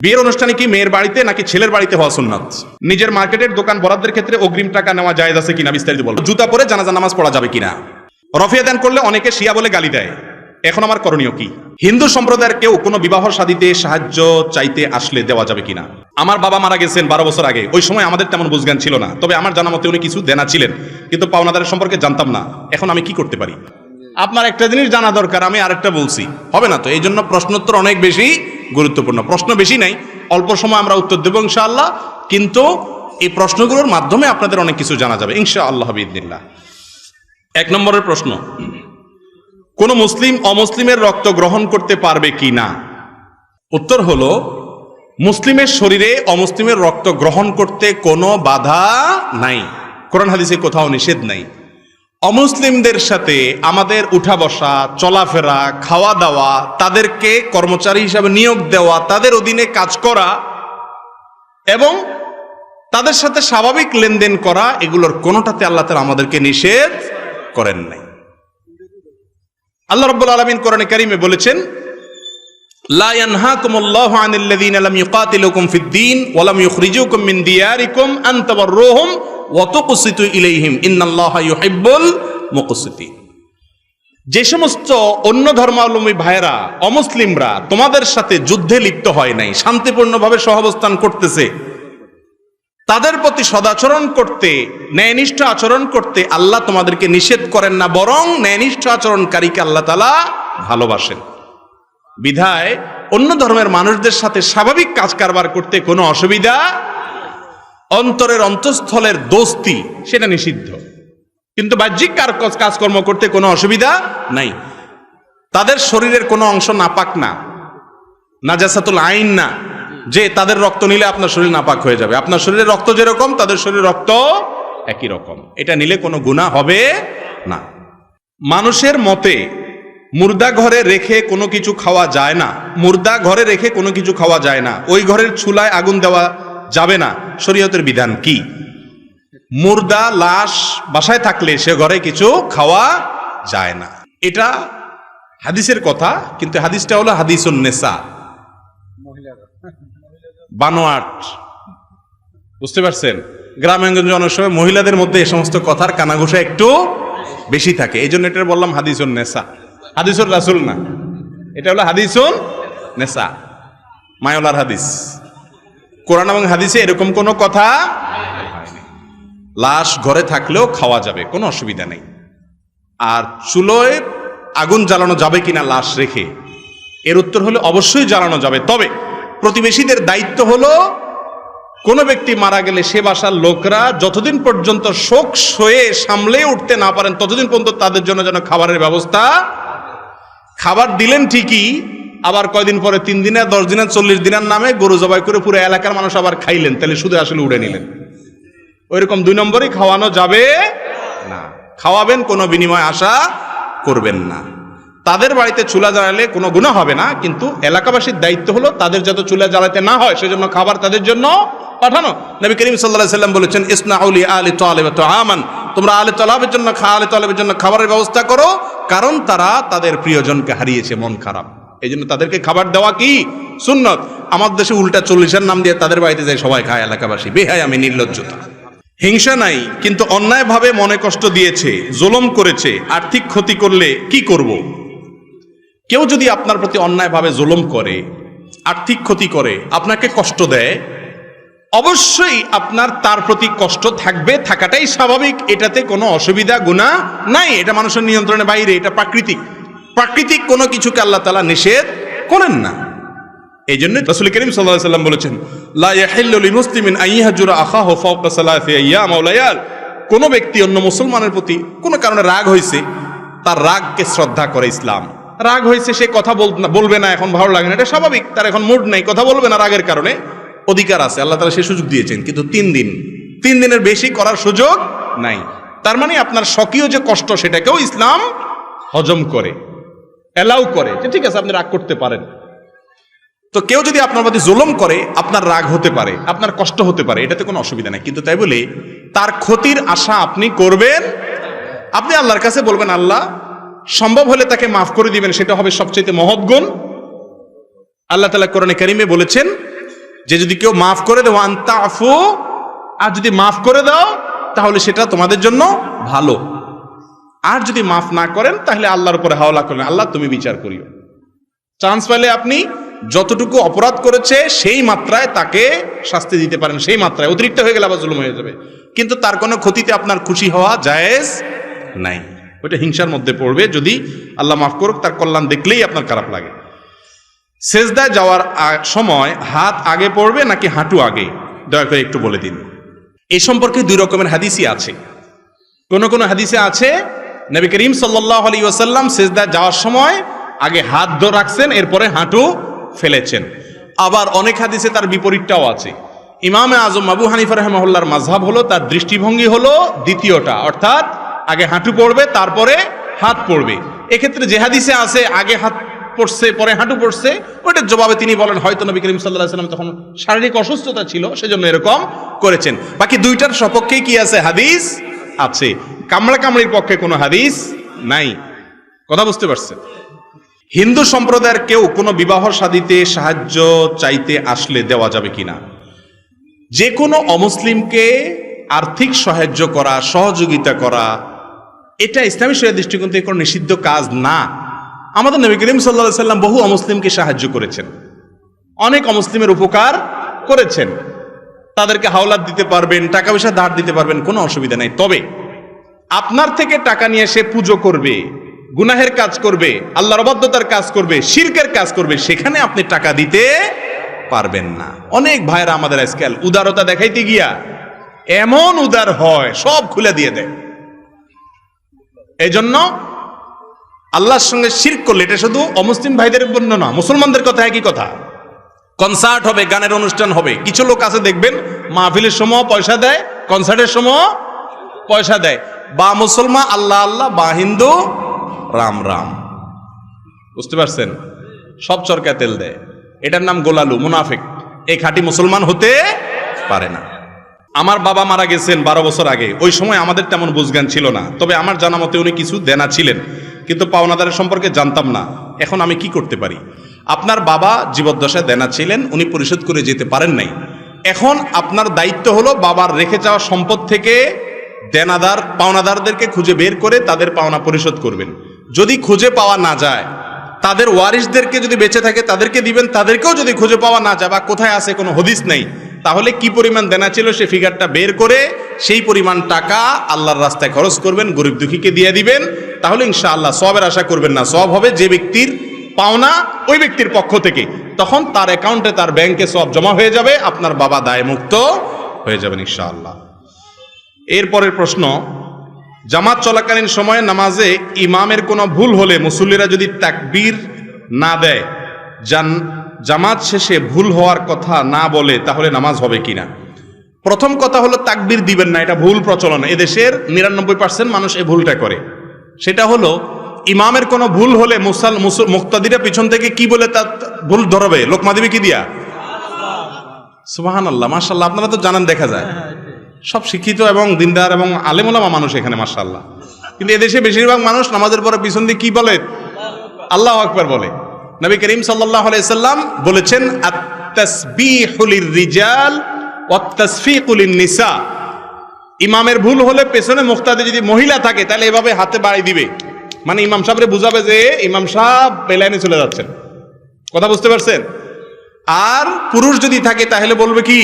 বিয়ের অনুষ্ঠানে কি মেয়ের বাড়িতে নাকি ছেলের বাড়িতে হওয়া সুন্নাত? নিজের মার্কেটের দোকান বরাদ্দের ক্ষেত্রে অগ্রিম টাকা নেওয়া জায়েজ আছে কিনা বিস্তারিত বলুন। জুতা পরে জানাজা নামাজ পড়া যাবে কিনা? রফিয়া দান করলে অনেকে শিয়া বলে গালি দেয়, এখন আমার করণীয় কি? হিন্দু সম্প্রদায়ের কেউ কোনো বিবাহ শাদীতে সাহায্য চাইতে আসলে দেওয়া যাবে কিনা? আমার বাবা মারা গেছেন 12 বছর আগে, ওই সময় আমাদের তেমন বুঝজ্ঞান ছিল না, তবে আমার জানা মতে উনি কিছু দেনা ছিলেন, কিন্তু পাওনাদারের সম্পর্কে জানতাম না। এখন আমি কি করতে পারি? আপনার একটা জিনিস জানা দরকার, আমি আরেকটা বলছি, হবে না তো? এই জন্য প্রশ্নোত্তর অনেক বেশি গুরুত্বপূর্ণ। প্রশ্ন বেশি নাই, অল্প সময় আমরা উত্তর দেবো ইনশাআল্লাহ, কিন্তু এই প্রশ্নগুলোর মাধ্যমে আপনাদের অনেক কিছু জানা যাবে ইনশাআল্লাহ বিইذনিল্লাহ। 1 নম্বরের প্রশ্ন, কোন মুসলিম অমুসলিমের রক্ত গ্রহণ করতে পারবে কি না? উত্তর হলো, মুসলিমের শরীরে অমুসলিমের রক্ত গ্রহণ করতে কোনো বাধা নাই, কোরআন হাদিসে কোথাও নিষেধ নাই। অমুসলিমদের সাথে আমাদের উঠা বসা, চলাফেরা, খাওয়া দাওয়া, তাদেরকে কর্মচারী হিসাবে নিয়োগ দেওয়া, তাদের অধীনে কাজ করা এবং তাদের সাথে স্বাভাবিক লেনদেন করা, এগুলোর কোনোটাতে আল্লাহ তাআলা আমাদেরকে নিষেধ করেন নাই। আল্লাহ রাব্বুল আলামিন কোরআনে কারীমে বলেছেন, লা ইয়ানহাকুমুল্লাহু আনিল্লাযীনা লাম ইউকাতিলুকুম ফিদ-দীন ওয়া লাম ইউখরিজুকুম মিন দিয়ারিকুম আন তাবাররুহুম ওয়া তুকসিতু ইলাইহিম ইন্নাল্লাহা ইউহিব্বুল মুকসিতিন। যে সমস্ত অন্য ধর্মাবলম্বী ভাইরা, অমুসলিমরা তোমাদের সাথে যুদ্ধে লিপ্ত হয় নাই, শান্তিপূর্ণভাবে সহাবস্থান করতেছে, তাদের প্রতি সদাচরণ করতে, ন্যায়নিষ্ঠ আচরণ করতে আল্লাহ তোমাদেরকে নিষেধ করেন না, বরং ন্যায়নিষ্ঠ আচরণকারীকে আল্লাহ তাআলা ভালোবাসেন। বিধায় অন্য ধর্মের মানুষদের সাথে স্বাভাবিক কাজ কারবার করতে কোনো অসুবিধা, অন্তরের অন্তঃস্থলের দোস্তি সেটা নিষিদ্ধ, কিন্তু বাহ্যিক কাজকর্ম করতে কোনো অসুবিধা নাই। তাদের শরীরের কোনো অংশ নাপাক না, নাজাসাতুল আইন না, যে তাদের রক্ত নিলে আপনার শরীর নাপাক হয়ে যাবে। আপনার শরীরের রক্ত যেরকম তাদের শরীরের রক্ত একই রকম, এটা নিলে কোনো গুনাহ হবে না। মানুষের মতে মুর্দা ঘরে রেখে কোনো কিছু খাওয়া যায় না, মুর্দা ঘরে রেখে কোনো কিছু খাওয়া যায় না, ওই ঘরের চুলায় আগুন দেওয়া যাবে না, শরীয়তের বিধান কি? মুর্দা লাশ বাসায় থাকলে সে ঘরে কিছু খাওয়া যায় না, এটা হাদিসের কথা, কিন্তু হাদিসটা হলো হাদিসুন নেসা, বানোয়াট, বুঝতে পারছেন? গ্রামাঞ্চলে অনেক সময় মহিলাদের মধ্যে এই সমস্ত কথার কানাঘুষা একটু বেশি থাকে, এই জন্য এটা বললাম হাদিসুন নেসা, হাদিসুর রাসূল না, এটা হলো হাদিসুন নেসা, মায়োলার হাদিস। কোরআন এবং হাদিসে এরকম কোনো কথা হয়নি। লাশ ঘরে থাকলেও খাওয়া যাবে, কোনো অসুবিধা নেই। আর চুলোয় আগুন জ্বালানো যাবে কিনা লাশ রেখে, এর উত্তর হলো অবশ্যই জ্বালানো যাবে, তবে প্রতিবেশীদের দায়িত্ব হলো কোনো ব্যক্তি মারা গেলে সে বাসার লোকরা যতদিন পর্যন্ত শোক সয়ে সামলে উঠতে না পারেন ততদিন পর্যন্ত তাদের জন্য যেন খাবারের ব্যবস্থা, খাবার দিলেন ঠিকই, আবার কয়দিন পরে 3 দিনের 10 দিনের 40 দিনের নামে গরু জবাই করে পুরো এলাকার মানুষ আবার খাইলেন, তাহলে শুধু আসলে উড়ে নিলেন। ওইরকম 2 নম্বরই খাওয়ানো যাবে না। খাওয়াবেন, কোনো বিনিময় আশা করবেন না। তাদের বাড়িতে চুলা জ্বালালে কোনো গুনাহ হবে না, কিন্তু এলাকাবাসীর দায়িত্ব হলো তাদের যাতে চুলা জ্বালাতে না হয় সেজন্য খাবার তাদের জন্য পাঠানো। নবী করিম সাল্লাল্লাহু আলাইহি সাল্লাম বলেছেন, ইসনাউ লি আলি তালিব তুআমান, তোমরা আলে তালিবের জন্য খাবারের ব্যবস্থা করো, কারণ তারা তাদের প্রিয়জনকে হারিয়েছে, মন খারাপ, এই জন্য তাদেরকে খাবার দেওয়া কি সুন্নত। আমার দেশে উল্টা 40-এর নাম দিয়ে তাদের বাড়িতে যায় সবাই খায়, এলাকাবাসী বেহায়া, আমি নির্লজ্জতা। হিংসা নাই, কিন্তু অন্যায়ভাবে মনে কষ্ট দিয়েছে, জুলুম করেছে, আর্থিক ক্ষতি করলে কি করব? কেউ যদি আপনার প্রতি অন্যায়ভাবে জুলুম করে, আর্থিক ক্ষতি করে, আপনাকে কষ্ট দেয়, অবশ্যই আপনার তার প্রতি কষ্ট থাকবে, থাকাটাই স্বাভাবিক, এটাতে কোনো অসুবিধা গুনাহ নাই, এটা মানুষের নিয়ন্ত্রণের বাইরে, এটা প্রাকৃতিক কোনো কিছুকে আল্লাহ তাআলা নিষেধ করেন না। এই জন্য রাসূল করিম সাল্লাল্লাহু আলাইহি ওয়াসাল্লাম বলেছেন, লা ইয়াহিল্লু লিমুসলিমিন আন ইয়াহজুরা আখাহু ফাওকা সালাসি আইয়াম ওয়া লায়াল, কোন ব্যক্তি অন্য মুসলমানের প্রতি কোনো কারণে রাগ হয়েছে, তার রাগকে শ্রদ্ধা করে ইসলাম। রাগ হয়েছে, সে কথা বলবে না, এখন ভালো লাগে না, এটা স্বাভাবিক, তার এখন মুড নেই, কথা বলবে না, রাগের কারণে অধিকার আছে, আল্লাহ তাআলা সে সুযোগ দিয়েছেন, কিন্তু 3 দিনের বেশি করার সুযোগ নাই। তার মানে আপনার স্বকীয় যে কষ্ট সেটাকেও ইসলাম হজম করে, এলাও করে, যে ঠিক আছে আপনি রাগ করতে পারেন। তো কেউ যদি আপনার প্রতি জুলুম করে, আপনার রাগ হতে পারে, আপনার কষ্ট হতে পারে, এটাতে কোনো অসুবিধা নেই, কিন্তু তাই বলে তার ক্ষতির আশা আপনি করবেন। আপনি আল্লাহর কাছে বলবেন, আল্লাহ সম্ভব হলে তাকে মাফ করে দিবেন, সেটা হবে সবচেয়ে মহৎ গুণ। আল্লাহ তাআলা কোরআনে কারীমে বলেছেন, যে যদি কেউ মাফ করে দেও আনতা আফু, আর যদি মাফ করে দাও তাহলে সেটা তোমাদের জন্য ভালো, আর যদি মাফ না করেন তাহলে আল্লাহর উপরে হাওলা করেন, আল্লাহ তুমি বিচার করিও। চান্স পেলে আপনি যতটুকু অপরাধ করেছে সেই মাত্রায় তাকে শাস্তি দিতে পারেন, সেই মাত্রায়। অতিরিক্ত হয়ে গেলে আবার জুলুম হয়ে যাবে, কিন্তু তার কোনো ক্ষতিতে আপনার খুশি হওয়া জায়েজ নাই, ওইটা হিংসার মধ্যে পড়বে। যদি আল্লাহ মাফ করুক, তার কল্যাণ দেখলেই আপনার খারাপ লাগে। সেজদায় যাওয়ার সময় হাত আগে পড়বে নাকি হাঁটু আগে, দয়া করে একটু বলে দিন। এই সম্পর্কে দুই রকমের হাদিসই আছে। কোন কোন হাদিসে আছে নবী করিম সাল্লাল্লাহু আলাইহি ওয়াসাল্লাম সেজদায় যাওয়ার সময় আগে হাত ধরে রাখছেন, এরপরে হাঁটু ফেলেছেন। আবার অনেক হাদিসে তার বিপরীতটাও আছে। ইমামে আজম আবু হানিফা রাহিমাহুল্লাহর মাযহাব হলো, তার দৃষ্টিভঙ্গি হলো দ্বিতীয়টা, অর্থাৎ আগে হাঁটু পড়বে তারপরে হাত পড়বে। এক্ষেত্রে যে হাদিসে আছে আগে হাত পড়ছে পরে হাঁটু পড়ছে, ওইটার জবাবে তিনি বলেন হয়তো নবী করিম সাল্লাল্লাহু আলাইহি ওয়াসাল্লাম তখন শারীরিক অসুস্থতা ছিল, সেজন্য এরকম করেছেন। বাকি দুইটার সপক্ষে কি আছে? হাদিস আছে। কামড়া কামড়ির পক্ষে কোনো হাদিস নাই। কথা বুঝতে পারছেন? হিন্দু সম্প্রদায়ের কেউ কোনো বিবাহ শাদীতে সাহায্য চাইতে আসলে দেওয়া যাবে কিনা? যে কোনো অমুসলিমকে আর্থিক সাহায্য করা, সহযোগিতা করা, এটা ইসলামী শরীয়ত দৃষ্টিকোণ থেকে কোনো নিষিদ্ধ কাজ না। আমাদের নবী করিম সাল্লাল্লাহু আলাইহি ওয়াসাল্লাম বহু অমুসলিমকে সাহায্য করেছেন, অনেক অমুসলিমের উপকার করেছেন। তাদেরকে হাওলাত দিতে পারবেন, টাকা পয়সা ধার দিতে পারবেন, কোনো অসুবিধা নেই। তবে আপনার থেকে টাকা নিয়ে সে পুজো করবে, গুনাহের কাজ করবে, আল্লাহর অবাধ্যতার কাজ করবে, শিরকের কাজ করবে, সেখানে আপনি টাকা দিতে পারবেন না। অনেক ভাইরা আমাদের আজকাল উদারতা দেখাইতে গিয়া এমন উদার হয়, সব খুলে দিয়ে দেয়। এই জন্য আল্লাহর সঙ্গে শিরক করলে, এটা শুধু অমুসলিম ভাইদের জন্য না, মুসলমানদের কথা একই কথা। কনসার্ট হবে, গানের অনুষ্ঠান হবে, কিছু লোক আছে দেখবেন মাহফিলের সময় পয়সা দেয়, কনসার্টের সময় পয়সা দেয়। বা মুসলমান আল্লাহ আল্লাহ, বা হিন্দু রাম রাম। বুঝতে পারছেন? সব চরকা তেল দেয়, এটার নাম গোলালু, মুনাফিক। এই খাঁটি মুসলমান হতে পারে না। আমার বাবা মারা গেছেন 12 বছর আগে, ওই সময় আমাদের তেমন বুঝজ্ঞান ছিল না। তবে আমার জানা মতে উনি কিছু দেনা ছিলেন, কিন্তু পাওনাদারের সম্পর্কে জানতাম না। এখন আমি কি করতে পারি? আপনার বাবা জীবদ্দশায় দেনা ছিলেন, উনি পরিশোধ করে যেতে পারেন নাই। এখন আপনার দায়িত্ব হলো বাবার রেখে যাওয়া সম্পদ থেকে দেনাদার পাওনাদারদেরকে খুঁজে বের করে তাদের পাওনা পরিশোধ করবেন। যদি খুঁজে পাওয়া না যায়, তাদের ওয়ারিসদেরকে যদি বেঁচে থাকে তাদেরকে দিবেন। তাদেরকেও যদি খুঁজে পাওয়া না যায় বা কোথায় আছে কোনো হদিস নেই, তাহলে কি পরিমাণ দেনা ছিল সে ফিগারটা বের করে সেই পরিমাণ টাকা আল্লাহর রাস্তায় খরচ করবেন, গরিব দুঃখীকে দিয়ে দিবেন। তাহলে ইনশাআল্লাহ সওয়াবের আশা করবেন না, সওয়াব হবে যে ব্যক্তির পাওনা ওই ব্যক্তির পক্ষ থেকে। তখন তার অ্যাকাউন্টে, তার ব্যাংকে সওয়াব জমা হয়ে যাবে, আপনার বাবা দায়মুক্ত হয়ে যাবেন ইনশাআল্লাহ। এরপরের প্রশ্ন, জামাত চলাকালীন সময়ে নামাজে ইমামের কোনো ভুল হলে মুসল্লিরা যদি তাকবীর না দেয়, জামাত শেষে ভুল হওয়ার কথা না বলে, তাহলে নামাজ হবে কিনা? প্রথম কথা হলো তাকবীর দিবেন না, এটা ভুল প্রচলন। এদেশের 99% মানুষ এই ভুলটা করে। সেটা হলো ইমামের কোনো ভুল হলে মুক্তাদিরা পিছন থেকে কি বলে তার ভুল ধরবে? লোকমা দিবে কি দিয়া? সুবহানাল্লাহ, মাশাআল্লাহ। আপনারা তো জানেন, দেখা যায় সব শিক্ষিত এবং দিনদার এবং আলেম ওলামা মানুষ এখানে, মাশাআল্লাহ। কিন্তু এদেশে বেশিরভাগ মানুষ নামাজের পরে পিছন দিয়ে কি বলে? আল্লাহু আকবার বলে। নবী করিম সাল্লাল্লাহু আলাইহি সাল্লাম বলেছেন, আত-তাসবিহু লির-রিজাল ওয়াত-তাসফিকু লিন-নিসা। ইমামের ভুল হলে পেছনে মুক্তাদি যদি মহিলা থাকে তাহলে এভাবে হাতে বাড়ি দিবে, মানে ইমাম সাহেবরে বুঝাবে যে ইমাম সাহেব বেলাইনে চলে যাচ্ছেন। কথা বুঝতে পারছেন? আর পুরুষ যদি থাকে তাহলে বলবে কি?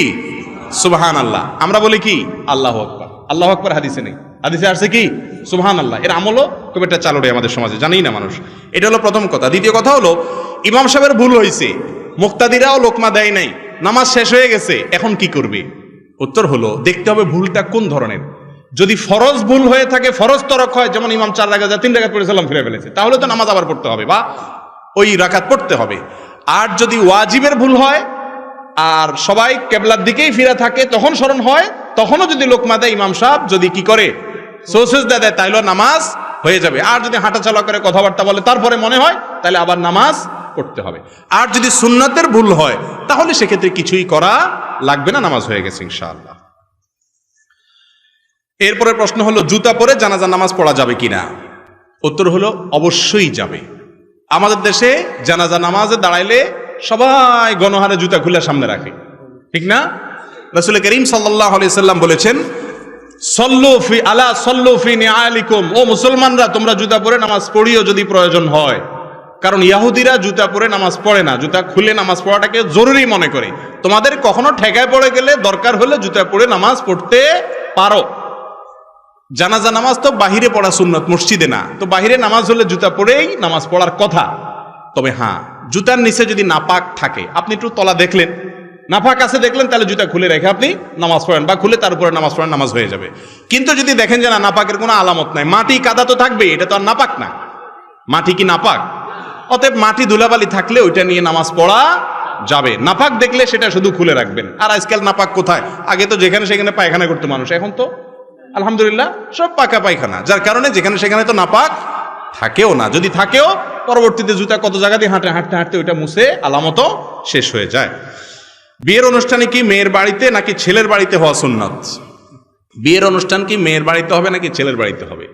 সুবহানাল্লাহ। আমরা বলি কি? আল্লাহু আকবার। আল্লাহু আকবার হাদিসে নেই, হাদিসে আসছে কি? সুবহানাল্লাহ। এর আমলও খুব একটা চালু রে আমাদের সমাজে, জানেই না মানুষ। এটা হলো প্রথম কথা। দ্বিতীয় কথা হলো, ইমাম সাহেবের ভুল হয়েছে, মুক্তাদিরাও লোকমা দেয় নাই, নামাজ শেষ হয়ে গেছে, এখন কি করবে? উত্তর হলো, দেখতে হবে ভুলটা কোন ধরনের। যদি ফরজ ভুল হয়ে থাকে, ফরজ তরক হয়, যেমন ইমাম 4 রাকাত 3 রাকাত পড়ে সালাম ফিরে ফেলেছে, তাহলে তো নামাজ আবার পড়তে হবে বা ওই রাকাত পড়তে হবে। আর যদি ওয়াজিবের ভুল হয় আর সবাই কেবলার দিকেই ফিরে থাকে, তখন স্মরণ হয়, তখনও যদি লোকমা দেয়, ইমাম সাহেব যদি কি করে? সেজদা দেয়, তাইলে নামাজ হয়ে যাবে। আর যদি হাঁটাচলা করে, কথাবার্তা বলে, তারপরে মনে হয়, তাহলে আবার নামাজ পড়তে হবে। আর যদি সুন্নাতের ভুল হয় তাহলে সেক্ষেত্রে কিছুই করা লাগবে না, নামাজ হয়ে গেছে ইনশাআল্লাহ। এরপরে প্রশ্ন হলো, জুতা পরে জানাজা নামাজ পড়া যাবে কিনা? উত্তর হলো, অবশ্যই যাবে। আমাদের দেশে জানাজা নামাজে দাঁড়াইলে সবাই গণহারে জুতা খুলে সামনে রাখে, ঠিক না? রাসূল করিম সাল্লাল্লাহু আলাইহি সাল্লাম বলেছেন, সল্লু ফি আলা সল্লু ফি নিআলিকুম, ও মুসলমানরা তোমরা জুতা পরে নামাজ পড়িও যদি প্রয়োজন হয়। কারণ ইহুদিরা জুতা পরে নামাজ পড়ে না, জুতা খুলে নামাজ পড়াটাকে জরুরি মনে করে। তোমাদের কখনো ঠেকায় পড়ে গেলে দরকার হলে জুতা পরে নামাজ পড়তে পারো। জানাজা নামাজ তো বাহিরে পড়া সুন্নত, মসজিদে না। তো বাহিরে নামাজ হলে জুতা পরেই নামাজ পড়ার কথা। তবে হ্যাঁ, জুতার নিচে যদি নাপাক থাকে, আপনি একটু তলা দেখলেন, নাপাক আছে দেখলেন, তাহলে জুতা খুলে রেখে আপনি নামাজ পড়েন, বা খুলে তার উপরে নামাজ পড়েন, নামাজ হয়ে যাবে। কিন্তু যদি দেখেন যে না, নাপাকের কোনো আলামত নাই, মাটি কাদা তো থাকবেই, এটা তো আর নাপাক না। মাটি কি নাপাক? অতএব মাটি ধুলাবালি থাকলে ওইটা নিয়ে নামাজ পড়া যাবে। নাপাক দেখলে সেটা শুধু খুলে রাখবেন। আর আজকাল নাপাক কোথায়? আগে তো যেখানে সেখানে পায়খানা করতো মানুষ, এখন তো আলহামদুলিল্লাহ সব পাকা পায়খানা, যার কারণে যেখানে সেখানে তো নাপাক থাকেও না। যদি থাকেও, পরবর্তীতে জুতা কত জায়গা দিয়ে হাঁটতে হাঁটতে ওইটা মুছে আলামত শেষ হয়ে যায়। বিয়ের অনুষ্ঠানে কি মেয়ের বাড়িতে নাকি ছেলের বাড়িতে হওয়া সুন্নাত? বিয়ের অনুষ্ঠান কি মেয়ের বাড়িতে হবে নাকি ছেলের বাড়িতে হবে?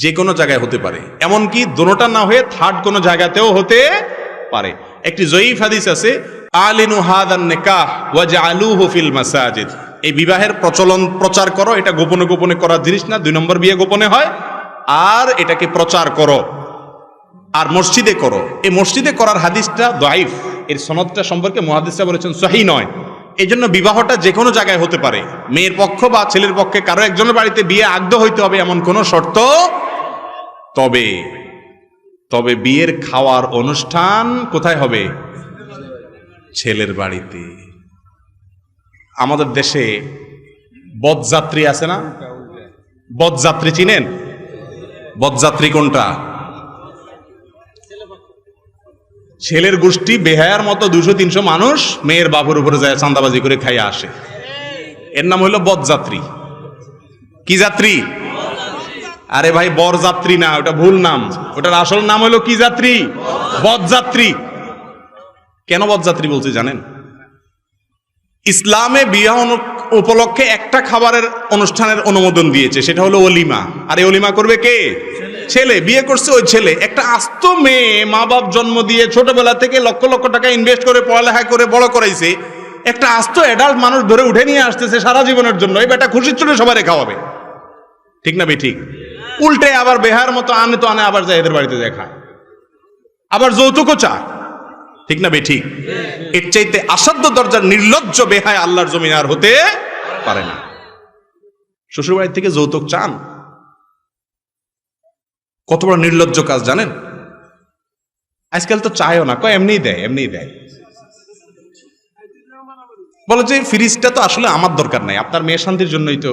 যে কোনো জায়গায় হতে পারে, এমনকি দোনোটা না হয়ে থার্ড কোনো জায়গাতেও হতে পারে। একটি জয়ীফ হাদিস আছে, আলিনু হাদান নিকাহ ওয়াজআলুহু ফিল মাসাজিদ, এই বিবাহের প্রচলন প্রচার করো, এটা গোপনে গোপনে করার জিনিস না। 2 নম্বর বিয়ে গোপনে হয়, আর এটাকে প্রচার করো, আর মসজিদে করো। এই মসজিদে করার হাদিসটা দাইফ, এর সনদটা সম্পর্কে মুহাদ্দিসরা বলেছেন সহিহ নয়। এই জন্য বিবাহটা যে কোনো জায়গায় হতে পারে। মেয়ের পক্ষ বা ছেলের পক্ষে কারো একজনের বাড়িতে বিয়ে আগ্ধ হইতে হবে এমন কোনো শর্ত। তবে বিয়ের খাওয়ার অনুষ্ঠান কোথায় হবে? ছেলের বাড়িতে। আমাদের দেশে বরযাত্রী আছে না? বরযাত্রী চিনেন? বরযাত্রী কোনটা? ছেলের গোষ্ঠী বেহায়ার মতো 200-300 মানুষ মেয়ের বাপের উপরে যায় চাঁদাবাজি করে খাইয়া আসে। এর নাম হইল বরযাত্রী। কি যাত্রী? আরে ভাই, বরযাত্রী না, ওটা ভুল নাম। ওটার আসল নাম হলো কি যাত্রী? বরযাত্রী। কেন বরযাত্রী বলছে জানেন? ইসলামে বিবাহ উপলক্ষে একটা খাবারের অনুষ্ঠানের অনুমোদন দিয়েছে, সেটা হলো ওলিমা। আর এই ওলিমা করবে কে? ছেলে। বিয়ে করছে ওই ছেলে। একটা আস্ত মেয়ে, মা বাপ জন্ম দিয়ে ছোটবেলা থেকে লক্ষ লক্ষ টাকা ইনভেস্ট করে পড়ালেখা করে বড় করাইছে, একটা আস্ত অ্যাডাল্ট মানুষ ধরে উঠে নিয়ে আসতেছে সারা জীবনের জন্য। এই বেটা খুশির চুলে সবাই খাওয়াবে, ঠিক না? ঠিক। উল্টে আবার বেহার মতো আনে তো আনে, আবার যায় এদের বাড়িতে দেখা, আবার যৌতুকও চায়, ঠিক না? ঠিক। এর চাইতে অসাধ্য দরজার নির্লজ্জ বেহায় আল্লাহর জমিনে আর হতে পারে না। শ্বশুর বাড়ি থেকে যৌতুক চান, কত বড় নির্লজ্জ কাজ জানেন? আজকাল তো চায়ও না, কয় এমনিই দেয়। বলে যে ফ্রিজটা তো আসলে আমার দরকার নাই, আপনার মেয়ের শান্তির জন্যই তো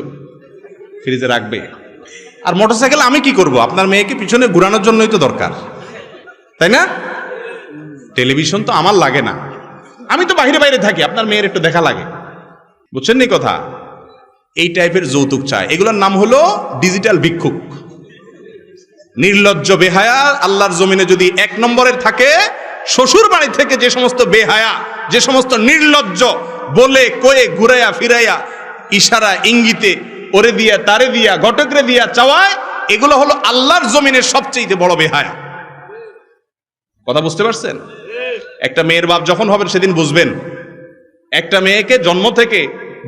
ফ্রিজে রাখবে। আর মোটরসাইকেল আমি কি করব? আপনার মেয়েকে পিছনে ঘুরানোর জন্যই তো দরকার, তাই না? টেলিভিশন তো আমার লাগে না, আমি তো বাইরে বাইরে থাকি, আপনার মেয়ের একটু দেখা লাগে। বুঝছেন নি কথা? এই টাইপের যৌতুক চায়। এগুলোর নাম হলো ডিজিটাল ভিক্ষুক। নির্লজ্জ বেহায়া আল্লাহর জমিনে যদি 1 নম্বরের থাকে, শ্বশুর বাড়ি থেকে যে সমস্ত বেহায়া, যে সমস্ত নির্লজ্জ বলে কয়ে ঘুরাইয়া ফিরাইয়া ইশারা ইঙ্গিতে ওরে দিয়া তারে দিয়া ঘটকরে দিয়া চাওয়ায়, এগুলো হলো আল্লাহর জমিনের সবচেয়ে বড় বেহায়া। কথা বুঝতে পারছেন? একটা মেয়ের বাপ যখন হবেন সেদিন বুঝবেন। একটা মেয়েকে জন্ম থেকে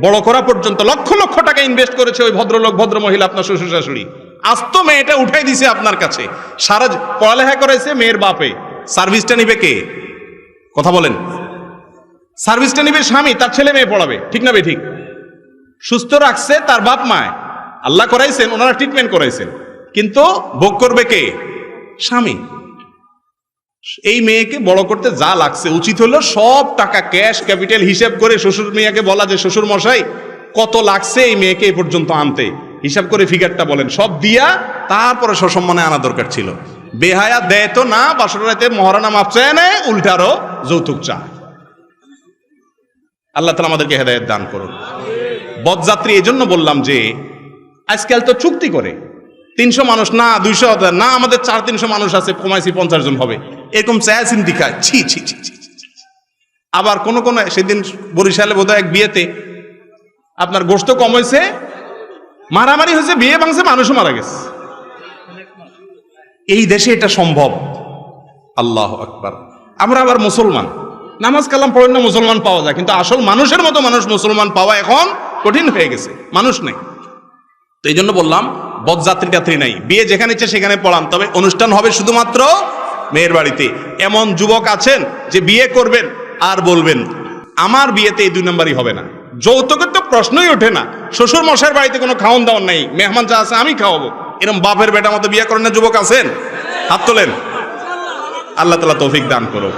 বড় করা পর্যন্ত লক্ষ লক্ষ টাকা ইনভেস্ট করেছে ওই ভদ্রলোক ভদ্র মহিলা, আপনার শ্বশুর শাশুড়ি। আস্ত মেয়েটা উঠাই দিছে আপনার কাছে, সারা পড়ালেখা করেছে মেয়ের বাপে। সার্ভিসটা নিবে কে? কথা বলেন। সার্ভিসটা নিবে স্বামী, তার ছেলে মেয়ে পড়াবে, ঠিক না? ঠিক। সুস্থ রাখছে তার বাপ মায়, আল্লাহ করাইছেন, ওনারা ট্রিটমেন্ট করাইছেন, কিন্তু ভোগ করবে কে? স্বামী। এই মেয়েকে বড় করতে যা লাগছে, উচিত হলো সব টাকা ক্যাশ ক্যাপিটাল হিসাব করে শ্বশুর মেয়েকে বলা যে শ্বশুর মশাই কত লাগছে এই মেয়েকে এই পর্যন্ত আনতে, হিসাব করে ফিগারটা বলেন, সব দিয়া তারপরে সসম্মানে আনা দরকার ছিল। বেহায়া দেয় তো না, বাসর রাতে মহারানা মাপ চায় নেয়, উল্টারও যৌতুক চায়। আল্লাহ তাআলা আমাদেরকে হেদায়েত দান করুন। বরযাত্রী এই জন্য বললাম যে আজকাল তো চুক্তি করে 300 মানুষ না 200 না, আমাদের 400-300 মানুষ আছে, কমাইছি 50 জন হবে, এরকম চায়া চিন্তি খায়। ছি ছি ছি। আবার কোন কোন সেদিন বরিশালে বোধহয় এক বিয়েতে আপনার গোশত কম হয়েছে, মারামারি হয়েছে, বিয়ে ভাঙছে, মানুষও মারা গেছে। এই দেশে এটা সম্ভব? আল্লাহু আকবার। আমরা আবার মুসলমান, নামাজ কালাম পড়েন না মুসলমান পাওয়া যায়, কিন্তু আসল মানুষের মতো মানুষ মুসলমান পাওয়া এখন কঠিন হয়ে গেছে, মানুষ নেই। তো এই জন্য বললাম বরযাত্রী টাত্রী নাই, বিয়ে যেখানে ইচ্ছে সেখানে পড়ান, তবে অনুষ্ঠান হবে শুধুমাত্র মেয়ের বাড়িতে। এমন যুবক আছেন যে বিয়ে করবেন আর বলবেন আমার বিয়েতে এই 2 নম্বরই হবে না, যৌতুকের তো প্রশ্নই ওঠে না, শ্বশুর মশাইয়ের বাড়িতে কোনো খাওয়ান দাওয়ান নাই, মেহমান যা আছে আমি খাওয়াবো, এরকম বাপের বেটা মতো বিয়ে করেন না যুবক আছেন? হাত তোলেন, আল্লাহ তাআলা তৌফিক দান করো।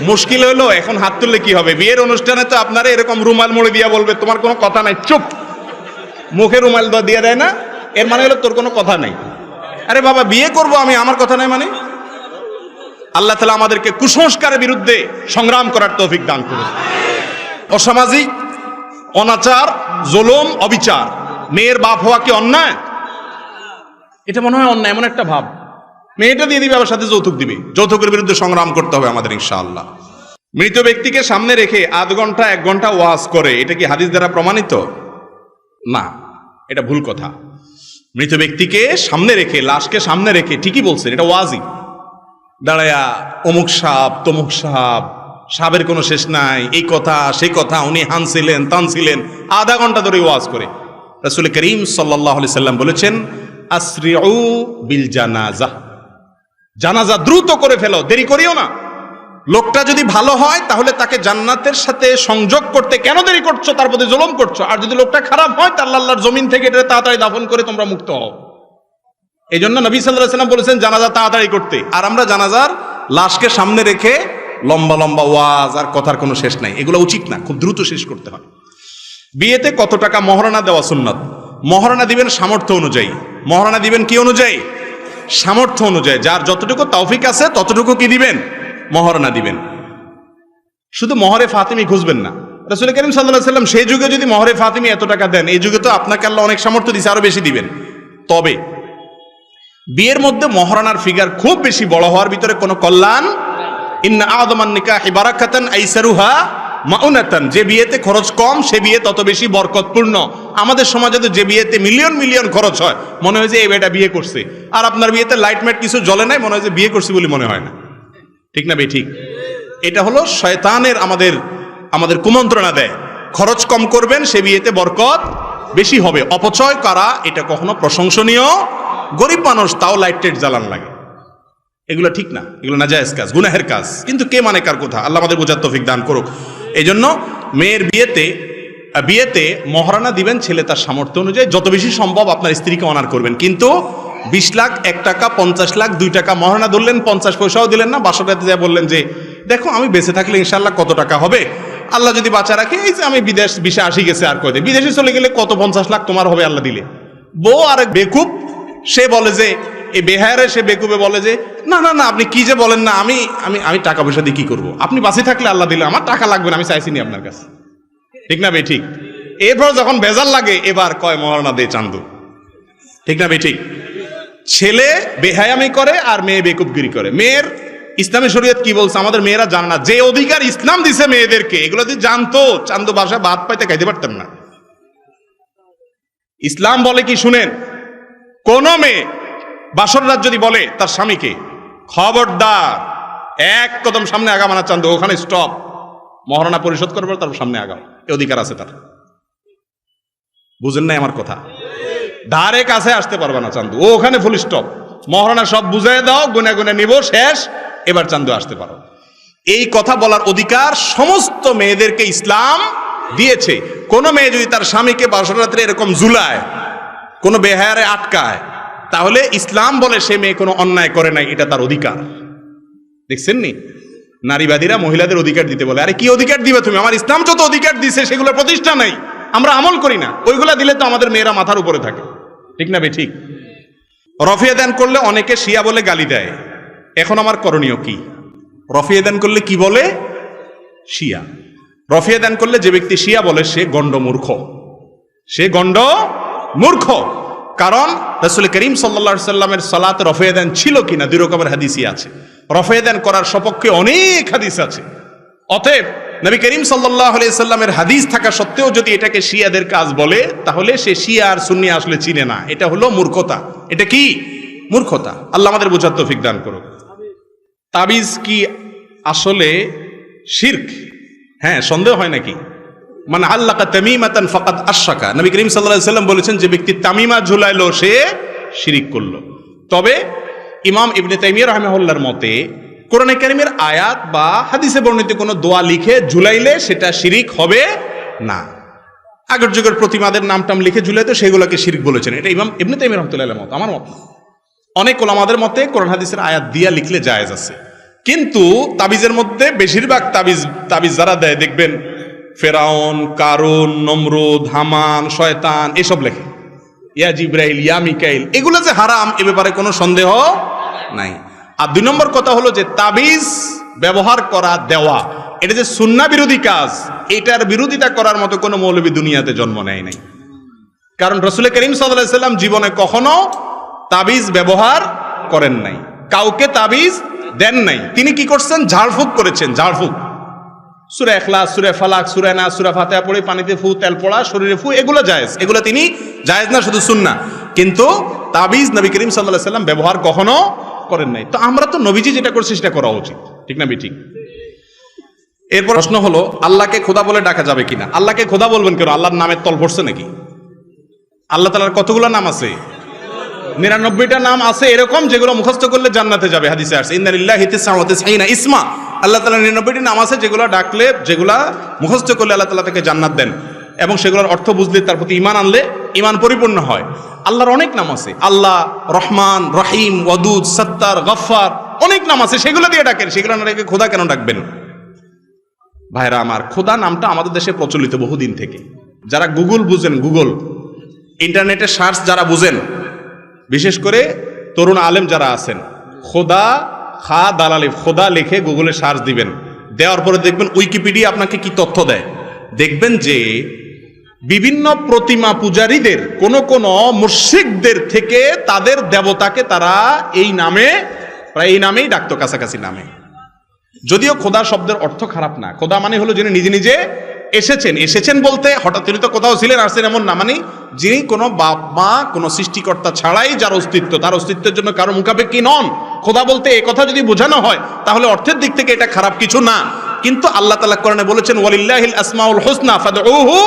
মুশকিল হলো এখন হাত তুললে কি হবে, বিয়ের অনুষ্ঠানে তো আপনারা এরকম রুমাল মুড়ে দিয়া বলবে তোমার কোনো কথা নাই, চুপ, মুখে রুমাল দিয়ে দেয় না, এর মানে হলো তোর কোনো কথা নাই। আরে বাবা বিয়ে করব আমি, আমার কথা নাই মানে? আল্লাহ তাআলা আমাদেরকে কুসংস্কারের বিরুদ্ধে সংগ্রাম করার তৌফিক দান করুন। অসামাজিক, অনাচার, জুলুম, অবিচার, মেয়ের বাপ হওয়া কি অন্যায়? এটা মনে হয় অন্যায়, এমন একটা ভাব। মেয়েটা দিয়ে দিবে আবার সাথে যৌতুক দিবে, যৌতুকের বিরুদ্ধে সংগ্রাম করতে হবে আমাদের ইনশাআল্লাহ। মৃত ব্যক্তিকে সামনে রেখে 0.5 ঘন্টা 1 ঘন্টা ওয়াজ করে, এটা কি হাদিস দ্বারা প্রমাণিত? না, এটা ভুল কথা। মৃত ব্যক্তিকে সামনে রেখে, লাশকে সামনে রেখে ঠিকই বলছেন, এটা ওয়াজই। দাঁড়ায়া অমুক সাপ তমুক সাপ, সাপের কোনো শেষ নাই, এই কথা সেই কথা, উনি হানছিলেন তানছিলেন, 0.5 ঘন্টা ধরে ওয়াজ করে। রাসূল করিম সাল্লাল্লাহু আলাইহি সাল্লাম বলেছেন আসরিউ বিল জানাজা, জানাজা দ্রুত করে ফেলো, দেরি করিও না। লোকটা যদি ভালো হয় তাহলে তাকে জান্নাতের সাথে সংযোগ করতে কেন দেরি করছো, তার প্রতি জুলুম করছো। আর যদি লোকটা খারাপ হয় তাহলে আল্লাহর জমিন থেকে এটা তাড়াতাড়ি দাফন করে তোমরা মুক্ত হও। এই জন্য নবী সাল্লাল্লাহু আলাইহি ওয়াসাল্লাম বলেছেন জানাজা তাড়াতাড়ি করতে। আর আমরা জানাজার লাশকে সামনে রেখে লম্বা লম্বা ওয়াজ আর কথার কোনো শেষ নাই, এগুলো উচিত না, খুব দ্রুত শেষ করতে হয়। বিয়েতে কত টাকা মহারণা দেওয়া সুন্নাত? মহারণা দিবেন সামর্থ্য অনুযায়ী। মহারণা দিবেন কি অনুযায়ী? সামর্থ্য অনুযায়ী। যার যতটুকু তৌফিক আছে ততটুকু কি দিবেন? মহারণা দিবেন। শুধু মহরে ফাতিমি খুঁজবেন না। রাসূল করিম সাল্লাল্লাহু আলাইহি ওয়াসাল্লাম সেই যুগে যদি মহরে ফাতিমি এত টাকা দেন, এই যুগে তো আপনাকে আল্লাহ অনেক সামর্থ্য দিয়েছে, আরো বেশি দিবেন। তবে বিয়ের মধ্যে মহারণার ফিগার খুব বেশি বড় হওয়ার ভিতরে কোনো কল্যাণ। ইন্না আযমান নিকাহি বারাকাতান আইসারুহা মাউনাতান, যে বিয়েতে খরচ কম সে বিয়ে তত বেশি বরকতপূর্ণ। আমাদের সমাজে তো যে বিয়েতে মিলিয়ন মিলিয়ন খরচ হয়, মনে হয় যে এই বেটা বিয়ে করছে, আর আপনার বিয়েতে লাইট ম্যাট কিছু জ্বলে নাই, মনে হয় যে বিয়ে করছে বলে মনে হয় না। ঠিক না বে ঠিক? এটা হলো শয়তানের আমাদের কুমন্ত্রণা দেয়। খরচ কম করবেন সে বিয়েতে বরকত বেশি হবে। অপচয় করা এটা কখনো প্রশংসনীয়। গরিব মানুষ তাও লাইট টেট জ্বালান লাগে, এগুলো ঠিক না, এগুলো নাজায়েজ কাজ, গুনাহের কাজ। কিন্তু কে মানে কার কথা? আল্লাহ আমাদের বোঝার তৌফিক দান করুক। এই জন্য মেয়ের বিয়েতে মহারণা দিবেন ছেলে তার সামর্থ্য অনুযায়ী, যত বেশি সম্ভব আপনার স্ত্রীকে অনার করবেন। কিন্তু 20 লাখ 1 টাকা 50 লাখ 2 টাকা মহারণা ধরলেন, 50 পয়সাও দিলেন না, বাসরাতে যা বললেন যে দেখো আমি বেঁচে থাকলে ইনশাল্লাহ কত টাকা হবে, আল্লাহ যদি বাঁচা রাখে, এই যে আমি বিদেশ ভিসা আসি গেছে আর কয়দিন, বিদেশে চলে গেলে কত 50 লাখ তোমার হবে আল্লাহ দিলে। বউ আরেক বেকুব, সে বলে যে এই বেহায়ারে, সে বেকুবে বলে যে না না না আপনি কি যে বলেন না, আমি আমি আমি টাকা পয়সা দিয়ে কি করবো, আপনি বাঁচে থাকলে আল্লাহ দিলে, আমার টাকা লাগবে না, আমি চাইছি নি আপনার কাছে। ঠিক না বে ঠিক? এরপর যখন বেজাল লাগে এবার কয় মহারণা দে চান্দু। ঠিক না বে ঠিক? ছেলে বেহায়ামি করে আর মেয়ে বেকুবগিরি করে। মেয়ের ইসলামী শরীয়ত কি বলছে আমাদের মেয়েরা জানে না। যে অধিকার ইসলাম দিছে মেয়েদেরকে, এগুলো যদি জানতো চান্দু বাসা ভাত পাইতে খাইতে পারতেন না। ইসলাম বলে কি শুনেন, কোন মেয়ে বাসর রাত যদি বলে তার স্বামীকে খবরদার এক কদম সামনে আগাম না চান্দু, ওখানে স্টপ, মহারণা পরিশোধ করবে তারপর সামনে আগাম, এ অধিকার আছে তার। বুঝেন নাই আমার কথা? ধারে কাছে আসতে পারবে না চান্দু, ও ওখানে ফুল স্টপ, মহারণা সব বুঝাই দাও, গুনে গুনে নিব, শেষ, এবার চান্দু আসতে পারো। এই কথা বলার অধিকার সমস্ত মেয়েদেরকে ইসলাম দিয়েছে। কোন মেয়ে যদি তার স্বামীকে বাসর রাত্রে এরকম ঝুলায়, কোন বেহায়ারে আটকায়, তাহলে ইসলাম বলে সে মেয়ে কোনো অন্যায় করে নাই, এটা তার অধিকার। দেখছেন নি নারীবাদীরা মহিলাদের অধিকার দিতে বলে, আরে কি অধিকার দিবে তুমি? আমার ইসলাম যত অধিকার দিছে সেগুলো প্রতিষ্ঠা নাই, আমরা আমল করি না, ওইগুলা দিলে তো আমাদের মেয়েরা মাথার উপরে থাকে। ঠিক না বে ঠিক? রফিয়া দান করলে অনেকে শিয়া বলে গালি দেয়, এখন আমার করণীয় কি? রফিয়া দান করলে কি বলে? শিয়া। রফিয়া দান করলে যে ব্যক্তি শিয়া বলে সে গণ্ড মূর্খ, সে গণ্ড মূর্খ। কারণ রাসূল করিম সাল্লাল্লাহু আলাইহি সাল্লামের সালাতে রফিয়া দান ছিল কিনা 2 রকমের হাদিসই আছে। রফিয়া দান করার সপক্ষে অনেক হাদিস আছে। অতএব নবী করিম সাল্লাল্লাহু আলাইহি সাল্লামের হাদিস থাকা সত্ত্বেও যদি এটাকে শিয়াদের কাজ বলে, তাহলে সে শিয়া আর সুন্নি আসলে চিনে না। এটা হলো মূর্খতা। এটা কি? মূর্খতা। আল্লাহ আমাদের বোঝার তৌফিক দান করুক। তাবিজ কি আসলে শিরক। হ্যাঁ, সন্দেহ হয় নাকি? মানে আল্লাকা তামিমাতান ফাকাদ আশরাকা, নবী করিম সাল্লাল্লাহু আলাইহি সাল্লাম বলেছেন যে ব্যক্তি তামিমা ঝুলাইলো সে শিরিক করলো। তবে ইমাম ইবনে তাইমিয়া রাহিমাহুল্লাহর মতে কোরআনে কারীমের আয়াত বা হাদিসে বর্ণিত কোনো দোয়া লিখে ঝুলাইলে সেটা শিরিক হবে না। আগের যুগের প্রতিমাদের নামটাম লিখে ঝুলাইতো সেগুলোকে শিরিক বলেছেন। এটা ইমাম ইবনে তাইমিয়া রাহমাতুল্লাহির মত, আমার মত না। অনেক ওলামাদের মতে কোরআন হাদিসের আয়াত দিয়া লিখলে জায়েজ আছে। কিন্তু তাবিজের মধ্যে বেশিরভাগ তাবিজ যারা দেয় দেখবেন ফেরাউন, কারুন, নমরুদ, হামান, শয়তান এসব লেখে, ইয়া জিব্রাইল, ইয়া মিকাইল, এগুলো যে হারাম এ ব্যাপারে কোনো সন্দেহ নাই। আর 2 নম্বর কথা হলো যে তাবিজ ব্যবহার করা, দেওয়া, এটা যে সুন্নাহ বিরোধী কাজ, এটার বিরোধিতা করার মতো কোনো মৌলবী দুনিয়াতে জন্ম নেয় নাই। কারণ রাসূল করিম সাল্লাল্লাহু আলাইহি সাল্লাম জীবনে কখনো তাবিজ ব্যবহার করেন নাই, কাউকে তাবিজ দেন নাই। তিনি কি করছেন? ঝাড়ফুঁক করেছেন। ঝাড়ফুঁক, সূরা ইখলাস, সূরা ফালাক, সূরা নাস, সূরা ফাতিহা পড়ে পানিতে ফু, তেল পড়া, শরীরে ফু, এগুলো জায়েজ, এগুলো তিনি জায়েজ না শুধু সুন্নাহ। কিন্তু তাবিজ নবী করিম সাল্লাল্লাহু আলাইহি সাল্লাম ব্যবহার কখনো করেন নাই। তো আমরা তো নবীজি যেটা করছে সেটা করা উচিত, ঠিক না? ঠিক। এরপর প্রশ্ন হলো আল্লাহকে খোদা বলে ডাকা যাবে কিনা? আল্লাহকে খোদা বলবেন কেন? আল্লাহর নামের তল পড়ছে নাকি? আল্লাহ তাআলার কতগুলো নাম আছে? 99টা নাম আছে এরকম যেগুলো মুখস্থ করলে জান্নাতে যাবে। হাদিসে আসছে ইন্না লিল্লাহি 99 ইসমা, আল্লাহ তাআলার 99টি নাম আছে যেগুলো ডাকলে, যেগুলা মুখস্থ করলে আল্লাহ তাআলা তাকে জান্নাত দেন, এবং সেগুলোর অর্থ বুঝলে, তার প্রতি ঈমান আনলে ঈমান পরিপূর্ণ হয়। আল্লাহর অনেক নাম আছে, আল্লাহ, রহমান, রহিম, ওয়াদুদ, সত্তার, গফফার, অনেক নাম আছে, সেগুলো দিয়ে ডাকেন। সেগুলো না রেখে খোদা কেন ডাকবেন? ভাইরা আমার, খোদা নামটা আমাদের দেশে প্রচলিত বহুদিন থেকে। যারা গুগল বুঝেন, গুগল ইন্টারনেটে সার্চ যারা বুঝেন, বিশেষ করে তরুণ আলেম যারা আছেন, খোদা, খা দালালিফ, খোদা লিখে গুগলে সার্চ দিবেন, দেওয়ার পরে দেখবেন উইকিপিডিয়া আপনাকে কি তথ্য দেয়। দেখবেন যে বিভিন্ন প্রতিমা পূজারীদের, কোন মুশরিকদের থেকে তাদের দেবতাকে তারা এই নামে, প্রায় এই নামেই ডাকতো, কাছাকাছি নামে। যদিও খোদা শব্দের অর্থ খারাপ না। খোদা মানে হলো যিনি নিজে নিজে এসেছেন বলতে হঠাৎ তিনি তো কোথাও ছিলেন, আসছেন এমন না, মানে যিনি কোনো বাপ মা, কোনো সৃষ্টিকর্তা ছাড়াই যার অস্তিত্ব, তার অস্তিত্বের জন্য কারো মুখাপেক্ষী নন। খোদা বলতে এই কথা যদি বোঝানো হয় তাহলে অর্থের দিক থেকে এটা খারাপ কিছু না। কিন্তু আল্লাহ তাআলা কোরআনে বলেছেন ওয়ালিল্লাহিল আসমাউল হুসনা ফাদউহু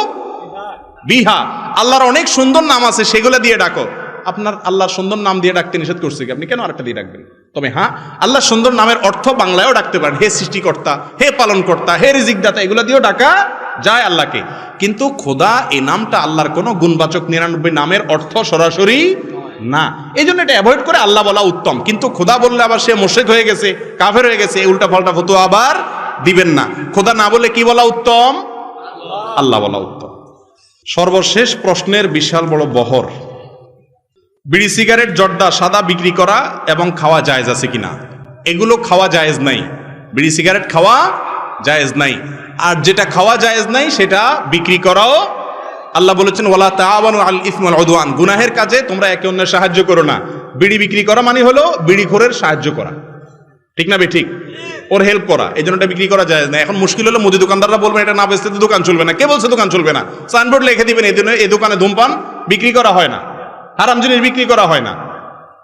বিহা, আল্লাহর অনেক সুন্দর নাম আছে, সেগুলো দিয়ে ডাকো। আপনার আল্লাহর সুন্দর নাম দিয়ে ডাকতে নিষেধ করছে কি? আপনি কেন আরেকটা দিয়ে ডাকবেন? তবে হ্যাঁ, আল্লাহর সুন্দর নামের অর্থ বাংলায়ও ডাকতে পারেন, হে সৃষ্টিকর্তা, হে পালনকর্তা, হে রিজিকদাতা, এগুলো দিয়েও ডাকা যায় আল্লাহকে। কিন্তু খোদা এই নামটা আল্লাহর কোনো গুণবাচক 99 নামের অর্থ সরাসরি না, এই জন্য এটা অ্যাভয়েড করে আল্লাহ বলা উত্তম। কিন্তু খোদা বললে আবার সে মুশরিক হয়ে গেছে, কাফের হয়ে গেছে, উল্টা পাল্টা ফতোয়া আবার দিবেন না। খোদা না বলে কি বলা উত্তম? আল্লাহ বলা উত্তম। সর্বশেষ প্রশ্নের বিশাল বড় বহর, বিড়ি, সিগারেট, জর্দা, সাদা বিক্রি করা এবং খাওয়া জায়েজ আছে কিনা? এগুলো খাওয়া জায়েজ নাই, বিড়ি সিগারেট খাওয়া জায়েজ নাই। আর যেটা খাওয়া জায়েজ নাই সেটা বিক্রি করাও, আল্লাহ বলেছেন ওয়ালা তাআওয়ানু আল ইসমি ওয়াল উদওয়ান, গুনাহের কাজে তোমরা একে অন্যের সাহায্য করো না। বিড়ি বিক্রি করা মানে হলো বিড়িখোরের সাহায্য করা, ঠিক না? ঠিক, ওর হেল্প করা, এই জন্য এটা বিক্রি করা যায় না। এখন মুশকিল হলো মুদি দোকানদাররা বলবেন এটা না বেচতে তো দোকান চলবে না। কে বলছে দোকান চলবে না? সাইনবোর্ড লিখে দিবেন এই দোকানে ধূমপান বিক্রি করা হয় না, হারাম জিনিস বিক্রি করা হয় না।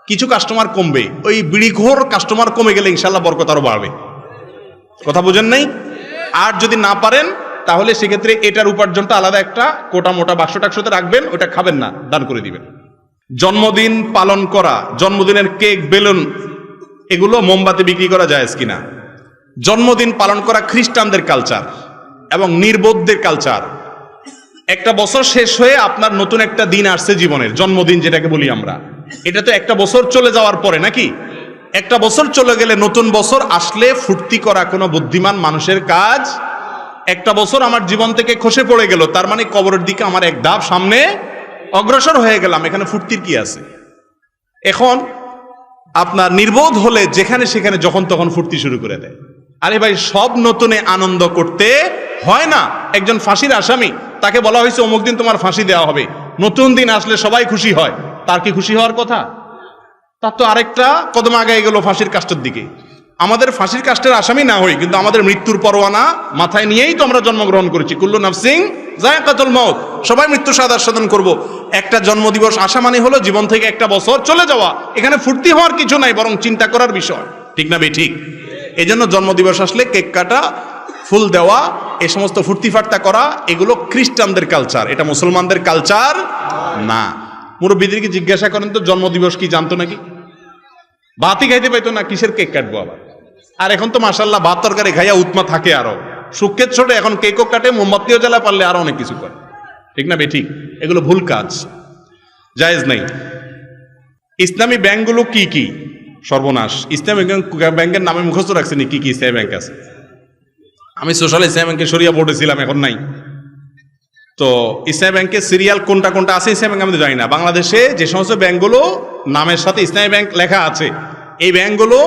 কিছু কাস্টমার কমবে, ওই বিড়িখোর কাস্টমার কমে গেলে ইনশাল্লাহ বরকত আরো বাড়বে। কথা বুঝেন নাই? আর যদি না পারেন তাহলে সেক্ষেত্রে এটার উপার্জনটা আলাদা একটা কোটা মোটা বাক্স টাক্সতে রাখবেন, ওটা খাবেন না, দান করে দিবেন। জন্মদিন পালন করা, জন্মদিনের কেক, বেলুন, এগুলো মোমবাতি বিক্রি করা জায়েজ কিনা? জন্মদিন পালন করা খ্রিস্টানদের কালচার এবং নির্বোধদের কালচার। একটা বছর শেষ হয়ে আপনার নতুন একটা দিন আসছে জীবনের, জন্মদিন যেটাকে বলি আমরা, এটা তো একটা বছর চলে যাওয়ার পরে নাকি? একটা বছর চলে গেলে নতুন বছর আসলে ফুর্তি করা কোনো বুদ্ধিমান মানুষের কাজ। একটা বছর আমার জীবন থেকে খসে পড়ে গেল, তার মানে কবরের দিকে আমার এক ধাপ সামনে অগ্রসর হয়ে গেলাম, এখানে ফুর্তির কি আছে? এখন আপনার নির্বোধ হলে যেখানে সেখানে যখন তখন ফুর্তি শুরু করে দেয়। আরে ভাই, সব নতুনে আনন্দ করতে হয় না। একজন ফাঁসির আসামি, তাকে বলা হয়েছে অমুক দিন তোমার ফাঁসি দেওয়া হবে, নতুন দিন আসলে সবাই খুশি হয়, তার কি খুশি হওয়ার কথা? তার তো আরেকটা কদম আগায় গেল ফাঁসির কাষ্টের দিকে। আমাদের ফাঁসির কাষ্টের আসামি না হই, কিন্তু আমাদের মৃত্যুর পরোয়ানা মাথায় নিয়েই তো আমরা জন্মগ্রহণ করেছি। কুল্লু নাফসিন যায়কাতুল মাউত, সবাই মৃত্যু স্বাদ আস্বাদন করব। একটা জন্মদিবস আসা মানে হলো জীবন থেকে একটা বছর চলে যাওয়া, এখানে ফুর্তি হওয়ার কিছু নাই, বরং চিন্তা করার বিষয়, ঠিক না? ঠিক। এই জন্য জন্মদিবস আসলে কেক কাটা, ফুল দেওয়া, এই সমস্ত ফুর্তি ফার্তা করা, এগুলো খ্রিস্টানদের কালচার, এটা মুসলমানদের কালচার না। মুরব্বীদেরকে জিজ্ঞাসা করেন তো জন্মদিবস কি জানতো নাকি? ভাতই খাইতে পাইতো না, কিসের কেক কাটবো আবার? আর এখন তো মাশাআল্লাহ ভাত তরকারি খাইয়া উৎমা থাকে, আরো সুখের ছোট, এখন কেকও কাটে, মোমবাতিও জ্বালা, পারলে আরো অনেক কিছু করে। ঠিক না বেঠিক? এগুলো ভুল কাজ, জায়েজ নাই। ইসলামী ব্যাংকগুলো কি কি? সর্বনাশ। ইসলামী ব্যাংকের নামে মুখস্থ রাখছেন কি কি ইসলামী ব্যাংক আছে? আমি সোশ্যাল ইসলামী ব্যাংকে সরিয়া বোর্ডে ছিলাম, এখন নাই। তো ইসলামী ব্যাংকের সিরিয়াল কোনটা কোনটা আছে ইসলামী ব্যাংক আমি তো জানি না। বাংলাদেশে যে সমস্ত ব্যাংকগুলো নামের সাথে ইসলামী ব্যাংক লেখা আছে, এই ব্যাংকগুলো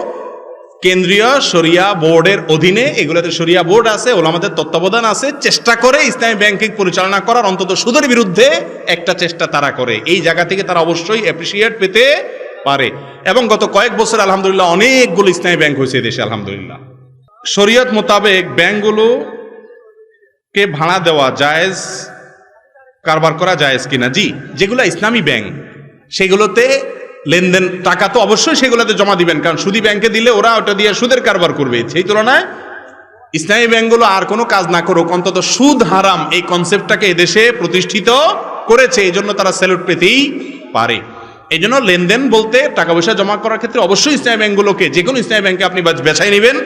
কেন্দ্রীয় শরিয়া বোর্ডের অধীনে, এগুলোতে শরিয়া বোর্ড আছে, ওলামাদের তত্ত্বাবধান আছে, চেষ্টা করে ইসলামী ব্যাংকিং পরিচালনা করার, অন্তত সুদের বিরুদ্ধে একটা চেষ্টা তারা করে। এই জায়গা থেকে তারা অবশ্যই অ্যাপ্রিসিয়েট পেতে পারে। এবং গত কয়েক বছর আলহামদুলিল্লাহ অনেকগুলো ইসলামী ব্যাংক হয়েছে দেশে আলহামদুলিল্লাহ। শরীয়ত মোতাবেক ব্যাংকগুলোকে ভাড়া দেওয়া জায়েজ, কারবার করা জায়েজ কিনা? জি, যেগুলো ইসলামী ব্যাংক সেগুলোতে লেনদেন, টাকা তো অবশ্যই সেগুলোতে জমা দিবেন, কারণ সুদী ব্যাংকে দিলে ওরা ওটা দিয়ে সুদের কারবার করবে। সেই তুলনায় ইসলামী ব্যাংকগুলো আর কোনো কাজ না করুক, অন্তত সুদ হারাম এই কনসেপ্টটাকে এদেশে প্রতিষ্ঠিত করেছে, এই জন্য তারা স্যালুট পেতেই পারে। এই জন্য লেনদেন বলতে টাকা পয়সা জমা করার ক্ষেত্রে অবশ্যই ইসলামী ব্যাংকগুলোকে, যে কোনো ইসলামী ব্যাংকে আপনি বেছাই নেবেন।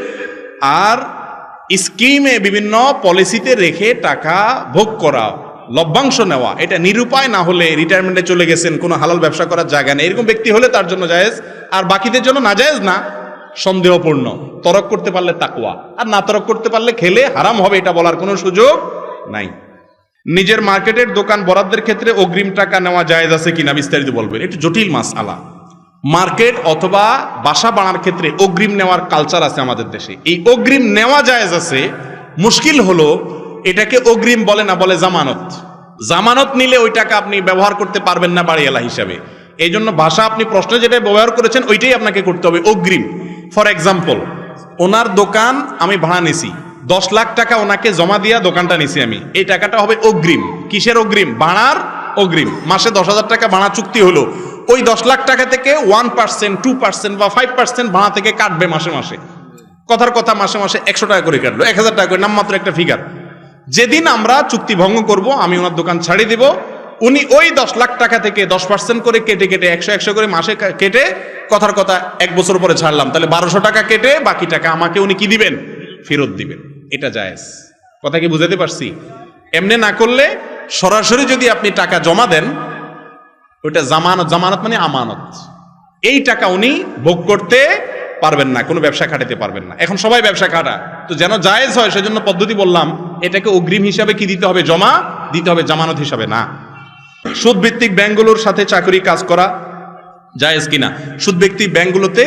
আর স্কিমে বিভিন্ন পলিসিতে রেখে টাকা ভোগ করা, লভ্যাংশ নেওয়া, এটা নিরুপায় না হলে, রিটায়ারমেন্টে চলে গেছেন, কোনো হালাল ব্যবসা করার জায়গা নেই, এরকম ব্যক্তি হলে তার জন্য জায়েজ। আর বাকিদের জন্য না জায়েজ না, সন্দেহপূর্ণ। তরক করতে পারলে তাকওয়া, আর না তরক করতে পারলে খেলে হারাম হবে, এটা বলার কোনো সুযোগ নাই। নিজের মার্কেটের দোকান বরাদ্দের ক্ষেত্রে অগ্রিম টাকা নেওয়া জায়েজ আছে কিনা বিস্তারিত বলবেন। একটু জটিল মাসআলা। মার্কেট অথবা বাসা বানার ক্ষেত্রে অগ্রিম নেওয়ার কালচার আছে আমাদের দেশে, এই অগ্রিম নেওয়া জায়েজ আছে। মুশকিল হলো এটাকে অগ্রিম বলে না, বলে জামানত। জামানত নিলে ওই টাকা আপনি ব্যবহার করতে পারবেন না বাড়িওয়ালা হিসাবে। এই জন্য ভাষা আপনি প্রশ্নে যেটা ব্যবহার করেছেন ওইটাই আপনাকে করতে হবে, অগ্রিম। ফর এক্সাম্পল, ওনার দোকান আমি ভাড়া নিছি, 10 লাখ টাকা ওনাকে জমা দিয়া দোকানটা নিছি আমি, এই টাকাটা হবে অগ্রিম। কিসের অগ্রিম? ভাড়ার অগ্রিম। মাসে 10,000 টাকা ভাড়া চুক্তি হলো, ওই 10 লাখ টাকা থেকে 1%, 2% বা 5% ভাড়া থেকে কাটবে মাসে মাসে। কথার কথা, মাসে মাসে 100 টাকা করে কাটলো, 1000 টাকা করে, নামমাত্র একটা ফিগার। যেদিন আমরা চুক্তি ভঙ্গ করব, আমি ওনার দোকান ছাড়িয়ে দিব, উনি ওই 10 লাখ টাকা থেকে 10% করে কেটে কেটে 100 করে মাসে কেটে, কথার কথা 1 বছর পরে ছাড়লাম, তাহলে 1200 টাকা কেটে বাকি টাকা আমাকে উনি কি দিবেন? ফেরত দিবেন। এটা জায়েজ। কথা কি বুঝাতে পারছি? এমনি না করলে, সরাসরি যদি আপনি টাকা জমা দেন, ওইটা জামানত। জামানত মানে আমানত। এই টাকা উনি ভোগ করতে পারবেন না, কোনো ব্যবসা খাটাতে পারবেন না। এখন সবাই ব্যবসা খাটা, তো যেন জায়েজ হয় সেজন্য পদ্ধতি বললাম, এটাকে অগ্রিম হিসাবে কি দিতে হবে? জমা দিতে হবে, জামানত হিসাবে না। সুদ ভিত্তিক ব্যাংকগুলোর সাথে চাকরি কাজ করা জায়েজ কিনা? সুদ ভিত্তিক ব্যাংকগুলোতে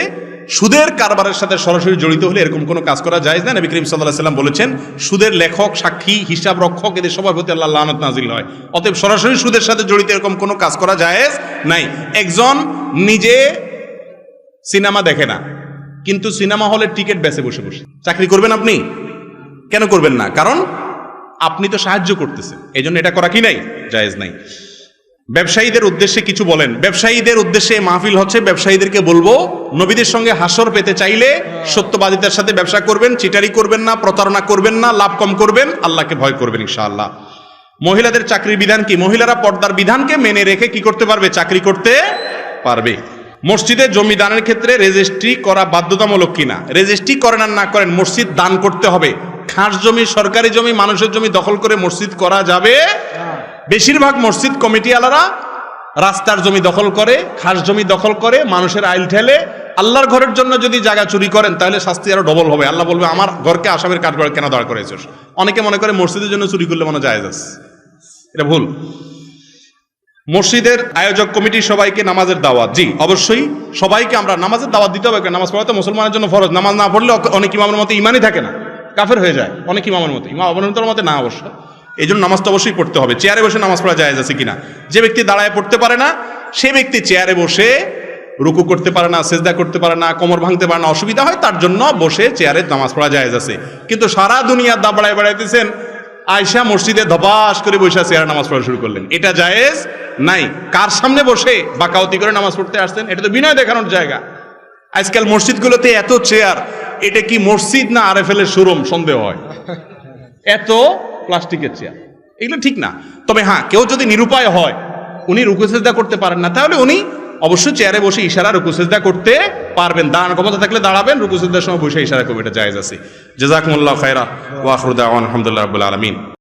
সুদের কারবারের সাথে সরাসরি জড়িত হলে এরকম কোনো কাজ করা জায়েজ না। নবী করিম সাল্লাল্লাহু আলাইহি ওয়াসাল্লাম বলেছেন, সুদের লেখক, সাক্ষী, হিসাব রক্ষক, এদের সবার প্রতি আল্লাহর লানত নাজিল হয়। অতএব সরাসরি সুদের সাথে জড়িত এরকম কোনো কাজ করা জায়েজ নাই। একজন নিজে সিনেমা দেখে না, কিন্তু সিনেমা হলের টিকিট বেচে বসে বসে চাকরি করবেন আপনি? কেন করবেন না? কারণ আপনি তো সাহায্য করতেছেন, এই জন্য এটা করা কি নাই? জায়েজ নাই। ব্যবসায়ীদের উদ্দেশ্যে কিছু বলেন। ব্যবসায়ীদের উদ্দেশ্যে মাহফিল হচ্ছে, ব্যবসায়ীদেরকে বলবো, নবীদের সঙ্গে হাসর পেতে চাইলে সত্যবাদিতার সাথে ব্যবসা করবেন, চিটারি করবেন না, প্রতারণা করবেন না, লাভ কম করবেন, আল্লাহকে ভয় করবেন ইনশাআল্লাহ। মহিলাদের চাকরির বিধান কি? মহিলারা পর্দার বিধানকে মেনে রেখে কি করতে পারবে? চাকরি করতে পারবে। মসজিদে জমি দানের ক্ষেত্রে রেজিস্ট্রি করা বাধ্যতামূলক কিনা? রেজিস্ট্রি করেন আর না করেন, মসজিদ দান করতে হবে। খাস জমি, সরকারি জমি, মানুষের জমি দখল করে মসজিদ করা যাবে? বেশিরভাগ মসজিদ কমিটি আলারা রাস্তার জমি দখল করে, খাস জমি দখল করে, মানুষের আইল ঠেলে। আল্লাহর ঘরের জন্য যদি জায়গা চুরি করেন তাহলে শাস্তি আরো ডবল হবে। আল্লাহ বলবে, আমার ঘরকে আসামের কাঠগড় কেন দাঁড় করেছিস? অনেকে মনে করে মসজিদের জন্য চুরি করলে মনে জায়েজ আছে, এটা ভুল। মসজিদের আয়োজক কমিটি সবাইকে নামাজের দাওয়াত? জি, অবশ্যই সবাইকে আমরা নামাজের দাওয়াত দিতে হবে। নামাজ পড়া তো মুসলমানের জন্য ফরজ। নামাজ না পড়লে অনেক ইমামের মতে ইমানই থাকে না, কাফের হয়ে যায় অনেক ইমামের মতে। ইমাম অবনতর মতে না, অবশ্য এই জন্য নামাজ তো অবশ্যই পড়তে হবে। চেয়ারে বসে নামাজ পড়া জায়েজ আছে কিনা? যে ব্যক্তি দাঁড়ায় পড়তে পারে না, সে ব্যক্তি চেয়ারে বসে রুকু করতে পারে না, সেজদা করতে পারে না, কোমর ভাঙতে পারে না, অসুবিধা হয়, তার জন্য বসে চেয়ারে নামাজ পড়া জায়েজ আছে। কিন্তু সারা দুনিয়ার দা বাড়ায় বেড়াইতেছেন, আয়সা মসজিদে ধপাস করে বসে চেয়ারে নামাজ পড়া শুরু করলেন, এটা জায়েজ নাই। কার সামনে বসে বাকাওতি করে নামাজ পড়তে আসছেন? এটা তো বিনয় দেখানোর জায়গা। আজকাল মসজিদগুলোতে এত চেয়ার, এটা কি মসজিদ না আরএফএল এর শোরুম? সন্দেহ হয়। এত প্লাস্টিকের চেয়ার, এগুলো ঠিক না। তবে হ্যাঁ, কেউ যদি নিরুপায় হয়, উনি রুকু সিজদা করতে পারেন না, তাহলে উনি অবশ্যই চেয়ারে বসে ইশারা রুকু সিজদা করতে পারবেন। দাঁড়ানোর ক্ষমতা থাকলে দাঁড়াবেন, রুকু সিজদার সময় বসে ইশারা করবে, এটা জায়েজ আছে। জাযাকুমুল্লাহু খায়রা ওয়া আখিরু দাওয়ানা আলহামদুলিল্লাহি রাব্বিল আলামিন।